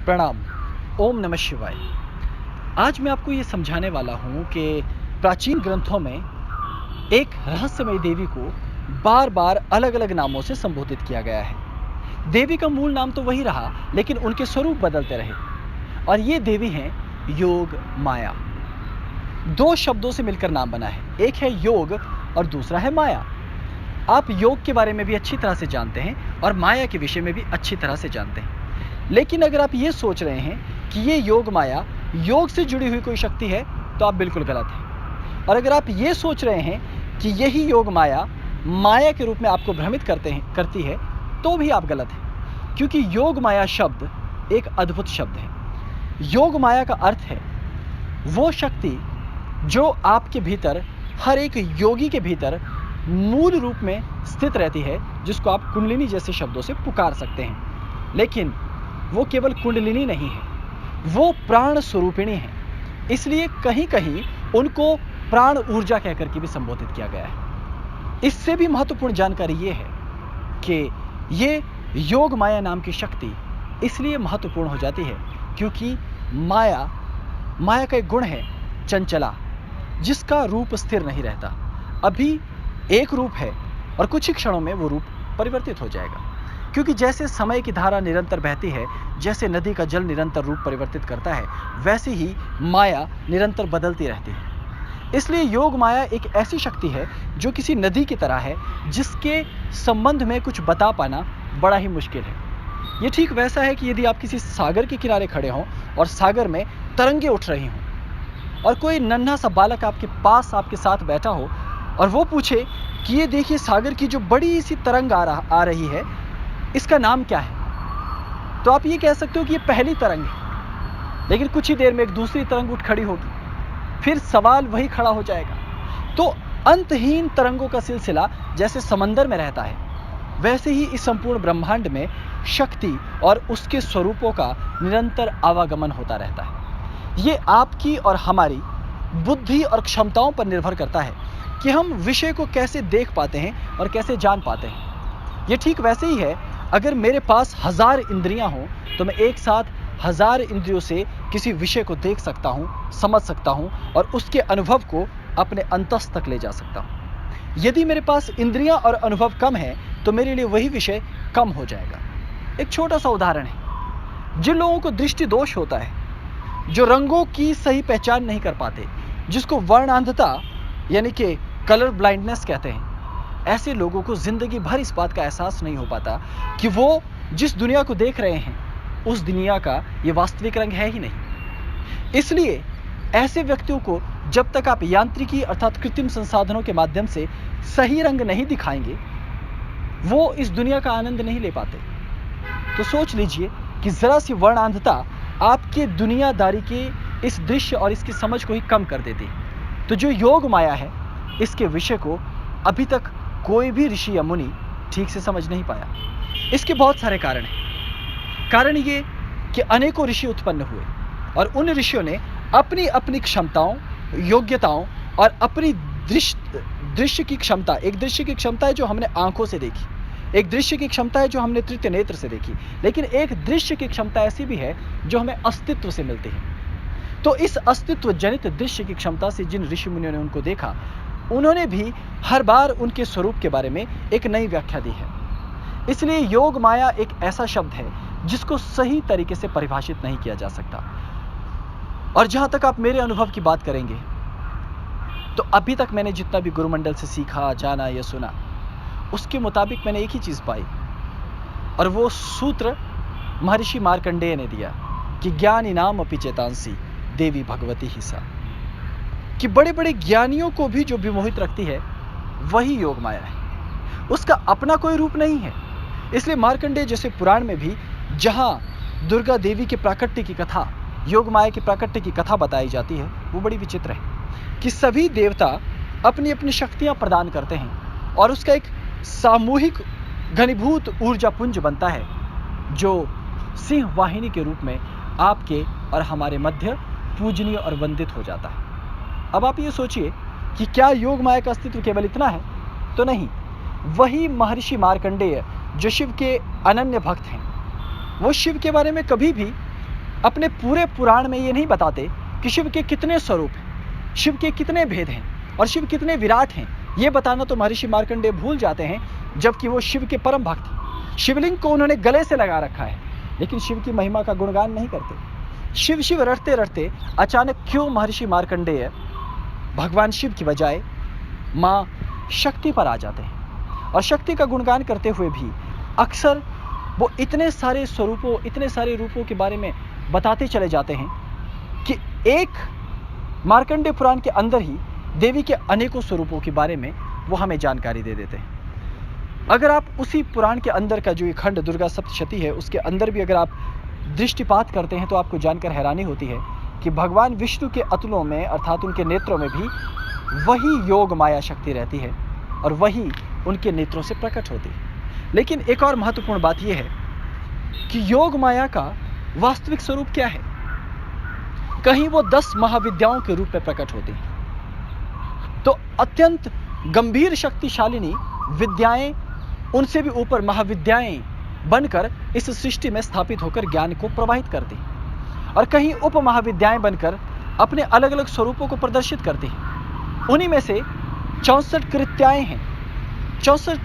प्रणाम। ओम नमः शिवाय। आज मैं आपको ये समझाने वाला हूँ कि प्राचीन ग्रंथों में एक रहस्यमय देवी को बार बार अलग अलग नामों से संबोधित किया गया है। देवी का मूल नाम तो वही रहा, लेकिन उनके स्वरूप बदलते रहे। और ये देवी हैं योग माया। दो शब्दों से मिलकर नाम बना है, एक है योग और दूसरा है माया। आप योग के बारे में भी अच्छी तरह से जानते हैं और माया के विषय में भी अच्छी तरह से जानते हैं। लेकिन अगर आप ये सोच रहे हैं कि ये योग माया योग से जुड़ी हुई कोई शक्ति है, तो आप बिल्कुल गलत हैं। और अगर आप ये सोच रहे हैं कि यही योग माया माया के रूप में आपको भ्रमित करती है, तो भी आप गलत हैं। क्योंकि योग माया शब्द एक अद्भुत शब्द है। योग माया का अर्थ है वो शक्ति जो आपके भीतर, हर एक योगी के भीतर मूल रूप में स्थित रहती है, जिसको आप कुंडलिनी जैसे शब्दों से पुकार सकते हैं। लेकिन वो केवल कुंडलिनी नहीं है, वो प्राण स्वरूपिणी है। इसलिए कहीं कहीं उनको प्राण ऊर्जा कहकर के भी संबोधित किया गया है। इससे भी महत्वपूर्ण जानकारी ये है कि ये योग माया नाम की शक्ति इसलिए महत्वपूर्ण हो जाती है क्योंकि माया का एक गुण है चंचला, जिसका रूप स्थिर नहीं रहता। अभी एक रूप है और कुछ ही क्षणों में वो रूप परिवर्तित हो जाएगा। क्योंकि जैसे समय की धारा निरंतर बहती है, जैसे नदी का जल निरंतर रूप परिवर्तित करता है, वैसे ही माया निरंतर बदलती रहती है। इसलिए योग माया एक ऐसी शक्ति है जो किसी नदी की तरह है, जिसके संबंध में कुछ बता पाना बड़ा ही मुश्किल है। ये ठीक वैसा है कि यदि आप किसी सागर के किनारे खड़े हों और सागर में तरंगे उठ रही हों और कोई नन्हा सा बालक आपके पास आपके साथ बैठा हो और वो पूछे कि ये देखिए सागर की जो बड़ी सी तरंग आ रही है, इसका नाम क्या है, तो आप ये कह सकते हो कि ये पहली तरंग है। लेकिन कुछ ही देर में एक दूसरी तरंग उठ खड़ी होगी, फिर सवाल वही खड़ा हो जाएगा। तो अंतहीन तरंगों का सिलसिला जैसे समंदर में रहता है, वैसे ही इस संपूर्ण ब्रह्मांड में शक्ति और उसके स्वरूपों का निरंतर आवागमन होता रहता है। ये आपकी और हमारी बुद्धि और क्षमताओं पर निर्भर करता है कि हम विषय को कैसे देख पाते हैं और कैसे जान पाते हैं। ये ठीक वैसे ही है, अगर मेरे पास 1000 इंद्रियां हों तो मैं एक साथ 1000 इंद्रियों से किसी विषय को देख सकता हूं, समझ सकता हूं और उसके अनुभव को अपने अंतस तक ले जा सकता हूं। यदि मेरे पास इंद्रियां और अनुभव कम है तो मेरे लिए वही विषय कम हो जाएगा। एक छोटा सा उदाहरण है, जिन लोगों को दृष्टि दोष होता है, जो रंगों की सही पहचान नहीं कर पाते, जिसको वर्णांधता यानी कि कलर ब्लाइंडनेस कहते हैं, ऐसे लोगों को जिंदगी भर इस बात का एहसास नहीं हो पाता कि वो जिस दुनिया को देख रहे हैं उस दुनिया का ये वास्तविक रंग है ही नहीं। इसलिए ऐसे व्यक्तियों को जब तक आप यांत्रिकी अर्थात कृत्रिम संसाधनों के माध्यम से सही रंग नहीं दिखाएंगे, वो इस दुनिया का आनंद नहीं ले पाते। तो सोच लीजिए कि जरा सी वर्णांधता आपके दुनियादारी के इस दृश्य और इसकी समझ को ही कम कर देती है। तो जो योग माया है, इसके विषय को अभी तक कोई भी ऋषि या मुनि ठीक से समझ नहीं पाया। इसके बहुत सारे कारण हैं। कारण ये कि अनेकों ऋषि उत्पन्न हुए और उन ऋषियों ने अपनी अपनी क्षमताओं, योग्यताओं और अपनी दृश्य की क्षमता, एक दृश्य की क्षमता है जो हमने आंखों से देखी, एक दृश्य की क्षमता है जो हमने तृतीय नेत्र से देखी, लेकिन एक दृश्य की क्षमता ऐसी भी है जो हमें अस्तित्व से मिलती है। तो इस अस्तित्व जनित दृश्य की क्षमता से जिन ऋषि मुनियों ने उनको देखा, उन्होंने भी हर बार उनके स्वरूप के बारे में एक नई व्याख्या दी है। इसलिए योग माया एक ऐसा शब्द है जिसको सही तरीके से परिभाषित नहीं किया जा सकता। और जहां तक आप मेरे अनुभव की बात करेंगे, तो अभी तक मैंने जितना भी गुरुमंडल से सीखा, जाना या सुना, उसके मुताबिक मैंने एक ही चीज पाई, और वो सूत्र महर्षि मार्कंडेय ने दिया कि ज्ञान इनाम अपि चेतांसी देवी भगवती ही सा, कि बड़े बड़े ज्ञानियों को भी जो विमोहित रखती है वही योग माया है। उसका अपना कोई रूप नहीं है। इसलिए मार्कंडेय जैसे पुराण में भी जहां दुर्गा देवी के प्राकट्य की कथा, योग माया के प्राकट्य की कथा बताई जाती है, वो बड़ी विचित्र है कि सभी देवता अपनी अपनी शक्तियां प्रदान करते हैं और उसका एक सामूहिक घनीभूत ऊर्जा पुंज बनता है जो सिंह वाहिनी के रूप में आपके और हमारे मध्य पूजनीय और वंदित हो जाता है। अब आप ये सोचिए कि क्या योग माया का अस्तित्व केवल इतना है? तो नहीं। वही महर्षि मार्कंडेय जो शिव के अनन्य भक्त हैं, वो शिव के बारे में कभी भी अपने पूरे पुराण में ये नहीं बताते कि शिव के कितने स्वरूप हैं, शिव के कितने भेद हैं और शिव कितने विराट हैं। ये बताना तो महर्षि मार्कंडेय भूल जाते हैं, जबकि वो शिव के परम भक्त हैं। शिवलिंग को उन्होंने गले से लगा रखा है, लेकिन शिव की महिमा का गुणगान नहीं करते। शिव शिव रटते रटते अचानक क्यों महर्षि मार्कंडेय भगवान शिव की बजाय माँ शक्ति पर आ जाते हैं, और शक्ति का गुणगान करते हुए भी अक्सर वो इतने सारे स्वरूपों, इतने सारे रूपों के बारे में बताते चले जाते हैं कि एक मार्कंडेय पुराण के अंदर ही देवी के अनेकों स्वरूपों के बारे में वो हमें जानकारी दे देते हैं। अगर आप उसी पुराण के अंदर का जो ये खंड दुर्गा सप्तशती है, उसके अंदर भी अगर आप दृष्टिपात करते हैं तो आपको जानकर हैरानी होती है कि भगवान विष्णु के अतुलों में, अर्थात उनके नेत्रों में भी वही योग माया शक्ति रहती है और वही उनके नेत्रों से प्रकट होती है। लेकिन एक और महत्वपूर्ण बात यह है कि योग माया का वास्तविक स्वरूप क्या है। कहीं वो 10 महाविद्याओं के रूप में प्रकट होती है, तो अत्यंत गंभीर शक्तिशालिनी विद्याएं, उनसे भी ऊपर महाविद्याएं बनकर इस सृष्टि में स्थापित होकर ज्ञान को प्रवाहित करती हैं, और कहीं उप महाविद्याएं बनकर अपने अलग अलग स्वरूपों को प्रदर्शित करती हैं। उन्हीं में से 64 कृत्याएं हैं। 64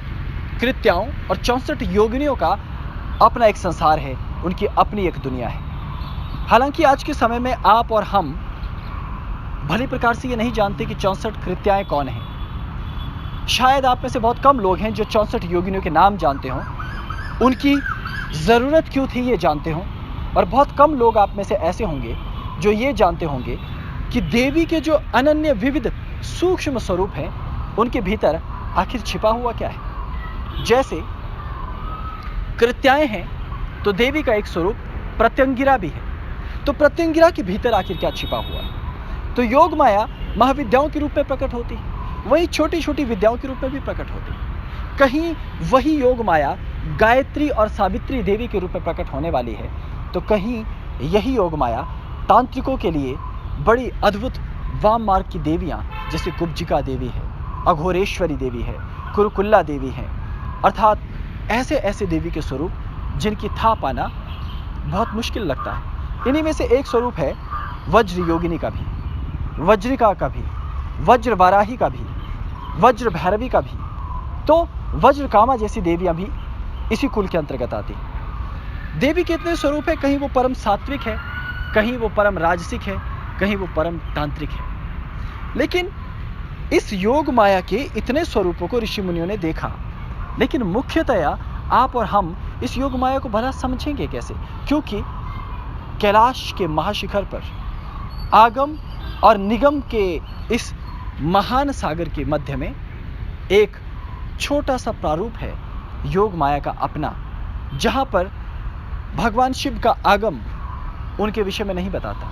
कृत्याओं और 64 योगिनियों का अपना एक संसार है, उनकी अपनी एक दुनिया है। हालांकि आज के समय में आप और हम भली प्रकार से ये नहीं जानते कि 64 कृत्याएं कौन हैं। शायद आप में से बहुत कम लोग हैं जो 64 योगिनियों के नाम जानते हों, उनकी ज़रूरत क्यों थी ये जानते हों, और बहुत कम लोग आप में से ऐसे होंगे जो ये जानते होंगे कि देवी के जो अनन्य विविध सूक्ष्म स्वरूप हैं, उनके भीतर आखिर छिपा हुआ क्या है। जैसे कृत्याएं हैं तो देवी का एक स्वरूप प्रत्यंगिरा भी है, तो प्रत्यंगिरा के भीतर आखिर क्या छिपा हुआ है। तो योग माया महाविद्याओं के रूप में प्रकट होती है, वही छोटी छोटी विद्याओं के रूप में भी प्रकट होती है। कहीं वही योग माया गायत्री और सावित्री देवी के रूप में प्रकट होने वाली है, तो कहीं यही योग माया तांत्रिकों के लिए बड़ी अद्भुत वाम मार्ग की देवियां, जैसे कुब्जिका देवी है, अघोरेश्वरी देवी है, कुरुकुल्ला देवी है, अर्थात ऐसे ऐसे देवी के स्वरूप जिनकी था पाना बहुत मुश्किल लगता है। इन्हीं में से एक स्वरूप है वज्र योगिनी का भी, वज्रिका का भी, वज्र वाराही का भी, वज्र भैरवी का भी। तो वज्र कामा जैसी देवियां भी इसी कुल के अंतर्गत आती हैं। देवी के इतने स्वरूप है, कहीं वो परम सात्विक है, कहीं वो परम राजसिक है, कहीं वो परम तांत्रिक है। लेकिन इस योग माया के इतने स्वरूपों को ऋषि मुनियों ने देखा, लेकिन मुख्यतया आप और हम इस योग माया को भला समझेंगे कैसे, क्योंकि कैलाश के महाशिखर पर आगम और निगम के इस महान सागर के मध्य में एक छोटा सा प्रारूप है योग माया का अपना, जहां पर भगवान शिव का आगम उनके विषय में नहीं बताता,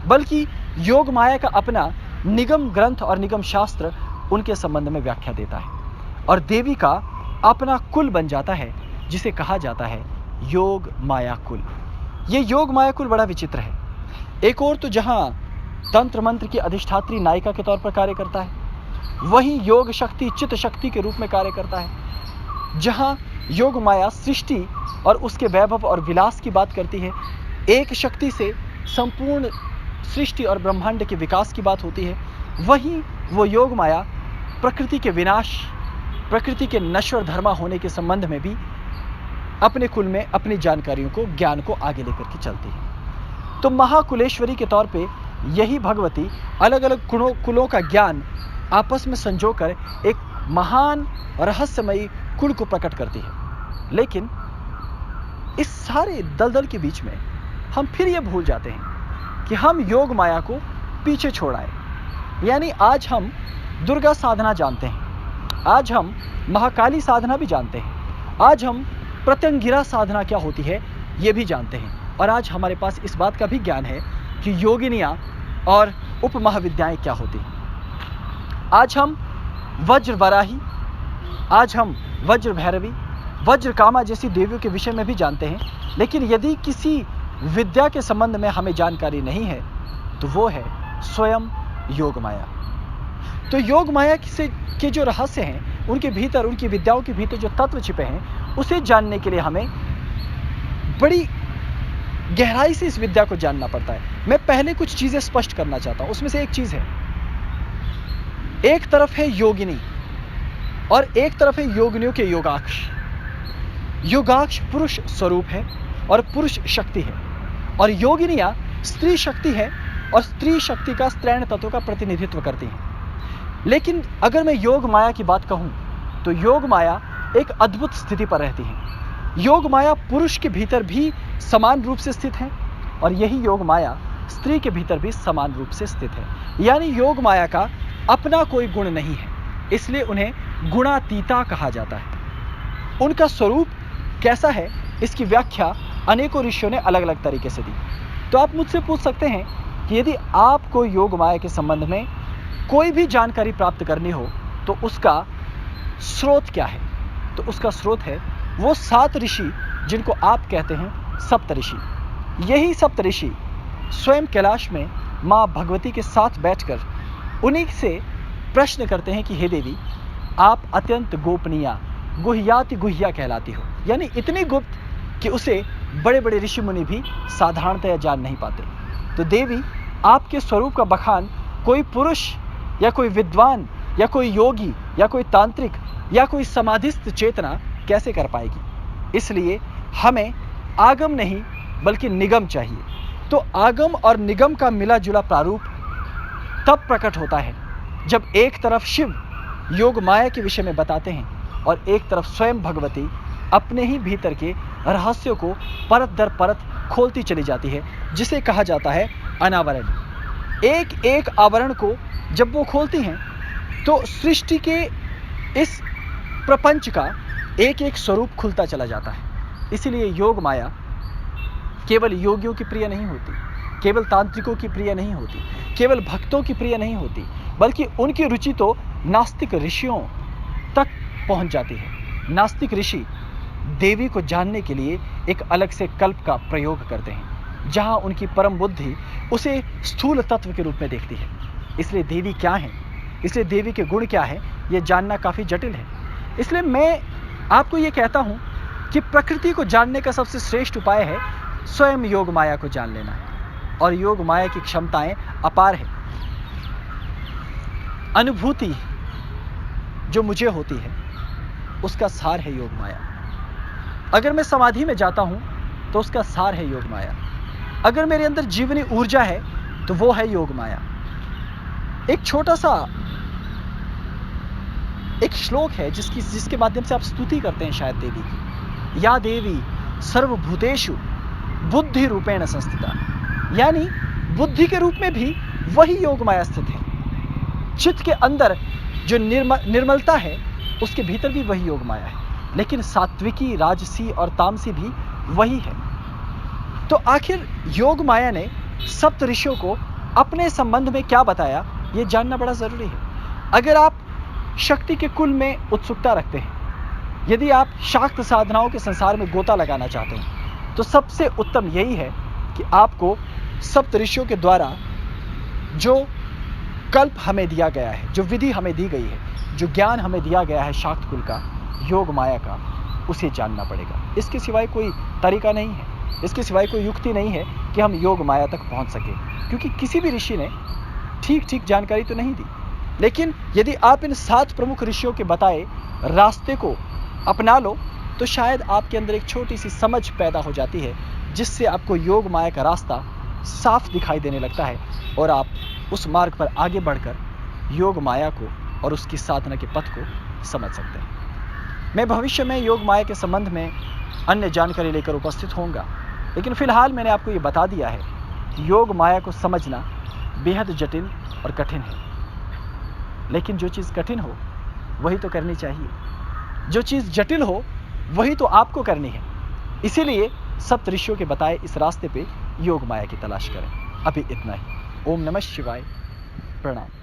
बल्कि योग माया का अपना निगम ग्रंथ और निगम शास्त्र उनके संबंध में व्याख्या देता है, और देवी का अपना कुल बन जाता है जिसे कहा जाता है योग माया कुल। ये योग माया कुल बड़ा विचित्र है। एक और तो जहां तंत्र मंत्र की अधिष्ठात्री नायिका के तौर पर कार्य करता है, वहीं योग शक्ति चित्त शक्ति के रूप में कार्य करता है। जहां योग माया सृष्टि और उसके वैभव और विलास की बात करती है, एक शक्ति से संपूर्ण सृष्टि और ब्रह्मांड के विकास की बात होती है, वहीं वो योग माया प्रकृति के विनाश, प्रकृति के नश्वर धर्मा होने के संबंध में भी अपने कुल में अपनी जानकारियों को, ज्ञान को आगे लेकर के चलती है। तो महाकुलेश्वरी के तौर पे यही भगवती अलग अलग कुलों का ज्ञान आपस में संजोकर एक महान रहस्यमयी कुल को प्रकट करती है। लेकिन इस सारे दलदल के बीच में हम फिर ये भूल जाते हैं कि हम योग माया को पीछे छोड़ आए। यानी आज हम दुर्गा साधना जानते हैं, आज हम महाकाली साधना भी जानते हैं, आज हम प्रत्यंगिरा साधना क्या होती है ये भी जानते हैं, और आज हमारे पास इस बात का भी ज्ञान है कि योगिनियाँ और उप महाविद्याएं क्या होती हैं। आज हम वज्र वराही, आज हम वज्र भैरवी, वज्र कामा जैसी देवियों के विषय में भी जानते हैं, लेकिन यदि किसी विद्या के संबंध में हमें जानकारी नहीं है तो वो है स्वयं योग माया। तो योग माया के जो रहस्य हैं, उनके भीतर, उनकी विद्याओं के भीतर जो तत्व छिपे हैं, उसे जानने के लिए हमें बड़ी गहराई से इस विद्या को जानना पड़ता है। मैं पहले कुछ चीजें स्पष्ट करना चाहता हूं। उसमें से एक चीज है, एक तरफ है योगिनी और एक तरफ है योगिनियों के योगाक्ष। योगाक्ष पुरुष स्वरूप है और पुरुष शक्ति है, और योगिनियां स्त्री शक्ति है और स्त्री शक्ति का स्त्रैण तत्व का प्रतिनिधित्व करती हैं। लेकिन अगर मैं योग माया की बात कहूं तो योग माया एक अद्भुत स्थिति पर रहती है। योग माया पुरुष के भीतर भी समान रूप से स्थित है और यही योग माया स्त्री के भीतर भी समान रूप से स्थित है। यानी योग माया का अपना कोई गुण नहीं है, इसलिए उन्हें गुणातीता कहा जाता है। उनका स्वरूप कैसा है, इसकी व्याख्या अनेकों ऋषियों ने अलग अलग तरीके से दी। तो आप मुझसे पूछ सकते हैं कि यदि आपको योग माया के संबंध में कोई भी जानकारी प्राप्त करनी हो तो उसका स्रोत क्या है? तो उसका स्रोत है वो 7 ऋषि जिनको आप कहते हैं सप्तऋषि। यही सप्तऋषि स्वयं कैलाश में माँ भगवती के साथ बैठकर उन्हीं से प्रश्न करते हैं कि हे देवी, आप अत्यंत गोपनीया गुह्याति गुह्या कहलाती हो, यानी इतनी गुप्त कि उसे बड़े बड़े ऋषि मुनि भी साधारणतया जान नहीं पाते। तो देवी, आपके स्वरूप का बखान कोई पुरुष या कोई विद्वान या कोई योगी या कोई तांत्रिक या कोई समाधिस्थ चेतना कैसे कर पाएगी? इसलिए हमें आगम नहीं बल्कि निगम चाहिए। तो आगम और निगम का मिला जुला प्रारूप तब प्रकट होता है जब एक तरफ शिव योग माया के विषय में बताते हैं और एक तरफ स्वयं भगवती अपने ही भीतर के रहस्यों को परत दर परत खोलती चली जाती है, जिसे कहा जाता है अनावरण। एक एक आवरण को जब वो खोलती हैं तो सृष्टि के इस प्रपंच का एक एक स्वरूप खुलता चला जाता है। इसीलिए योग माया केवल योगियों की प्रिय नहीं होती, केवल तांत्रिकों की प्रिय नहीं होती, केवल भक्तों की प्रिय नहीं होती, बल्कि उनकी रुचि तो नास्तिक ऋषियों तक पहुंच जाती है। नास्तिक ऋषि देवी को जानने के लिए एक अलग से कल्प का प्रयोग करते हैं, जहां उनकी परम बुद्धि उसे स्थूल तत्व के रूप में देखती है। इसलिए देवी क्या है, इसलिए देवी के गुण क्या है, यह जानना काफी जटिल है। इसलिए मैं आपको यह कहता हूं कि प्रकृति को जानने का सबसे श्रेष्ठ उपाय है स्वयं योग माया को जान लेना है, और योग माया की क्षमताएं अपार है। अनुभूति जो मुझे होती है उसका सार है योग माया। अगर मैं समाधि में जाता हूं तो उसका सार है योग माया। अगर मेरे अंदर जीवनी ऊर्जा है तो वो है योग माया। एक छोटा सा एक श्लोक है जिसके माध्यम से आप स्तुति करते हैं शायद देवी की। या देवी सर्वभूतेषु बुद्धि रूपेण संस्थिता, यानी बुद्धि के रूप में भी वही योग माया स्थित है। चित्त के अंदर जो निर्मलता है उसके भीतर भी वही योग माया है, लेकिन सात्विकी, राजसी और तामसी भी वही है। तो आखिर योग माया ने सप्त ऋषियों को अपने संबंध में क्या बताया, यह जानना बड़ा जरूरी है। अगर आप शक्ति के कुल में उत्सुकता रखते हैं, यदि आप शाक्त साधनाओं के संसार में गोता लगाना चाहते हैं, तो सबसे उत्तम यही है कि आपको सप्त ऋषियों के द्वारा जो कल्प हमें दिया गया है, जो विधि हमें दी गई है, जो ज्ञान हमें दिया गया है शाक्त कुल का, योग माया का, उसे जानना पड़ेगा। इसके सिवाय कोई तरीका नहीं है, इसके सिवाय कोई युक्ति नहीं है कि हम योग माया तक पहुंच सके, क्योंकि किसी भी ऋषि ने ठीक जानकारी तो नहीं दी। लेकिन यदि आप इन 7 प्रमुख ऋषियों के बताए रास्ते को अपना लो तो शायद आपके अंदर एक छोटी सी समझ पैदा हो जाती है, जिससे आपको योग माया का रास्ता साफ दिखाई देने लगता है और आप उस मार्ग पर आगे बढ़कर योग माया को और उसकी साधना के पथ को समझ सकते हैं। मैं भविष्य में योग माया के संबंध में अन्य जानकारी लेकर उपस्थित होऊंगा, लेकिन फिलहाल मैंने आपको ये बता दिया है कि योग माया को समझना बेहद जटिल और कठिन है। लेकिन जो चीज़ कठिन हो वही तो करनी चाहिए, जो चीज़ जटिल हो वही तो आपको करनी है। इसीलिए सप्त ऋषियों के बताए इस रास्ते पे योग माया की तलाश करें। अभी इतना ही। ओम नमः शिवाय। प्रणाम।